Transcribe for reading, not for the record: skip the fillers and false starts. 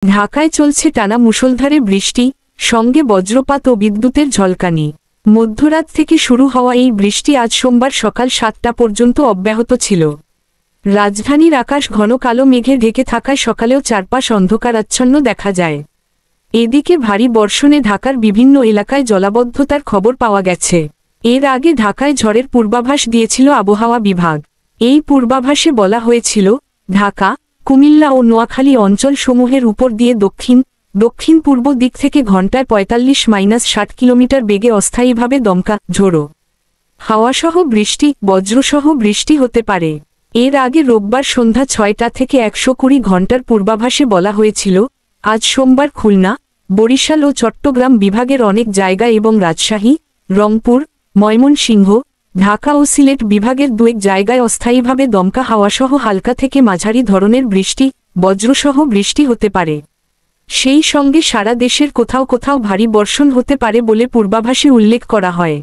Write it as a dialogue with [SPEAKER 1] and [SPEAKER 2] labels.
[SPEAKER 1] ঢাকায় চলছে টানা মুষলধারে বৃষ্টি, সঙ্গে বজ্রপাত ও বিদ্যুতের ঝলকানি। মধ্যরাত থেকে শুরু হওয়া এই বৃষ্টি আজ সোমবার সকাল 7টা পর্যন্ত অব্যাহত ছিল। রাজধানীর আকাশ ঘন কালো মেঘে ঢেকে থাকায় সকালেও চারপাশ অন্ধকারাচ্ছন্ন দেখা যায়। এদিকে ভারী বর্ষণে ঢাকার বিভিন্ন এলাকায় জলাবদ্ধতার খবর পাওয়া গেছে। এর আগে ঢাকায় ঝড়ের পূর্বাভাস দিয়েছিল আবহাওয়া বিভাগ। এই পূর্বাভাসে বলা হয়েছিল, ঢাকা, কুমিল্লা ও নোয়াখালী অঞ্চলসমূহের উপর দিয়ে দক্ষিণ পূর্ব দিক থেকে ঘণ্টায় 45-60 কিলোমিটার বেগে অস্থায়ীভাবে দমকা ঝোড়ো হাওয়াসহ বৃষ্টি, বজ্রসহ বৃষ্টি হতে পারে। এর আগে রোববার সন্ধ্যা 6টা থেকে 120 ঘণ্টার পূর্বাভাসে বলা হয়েছিল, আজ সোমবার খুলনা, বরিশাল ও চট্টগ্রাম বিভাগের অনেক জায়গায় এবং রাজশাহী, রংপুর, ময়মনসিংহ, ঢাকা ও সিলেট বিভাগের 2 জায়গায় অস্থায়ীভাবে দমকা হাওয়াসহ হালকা থেকে মাঝারি ধরনের বৃষ্টি, বজ্রসহ বৃষ্টি হতে পারে। সেই সঙ্গে সারা দেশের কোথাও কোথাও ভারী বর্ষণ হতে পারে বলে পূর্বাভাসে উল্লেখ করা হয়।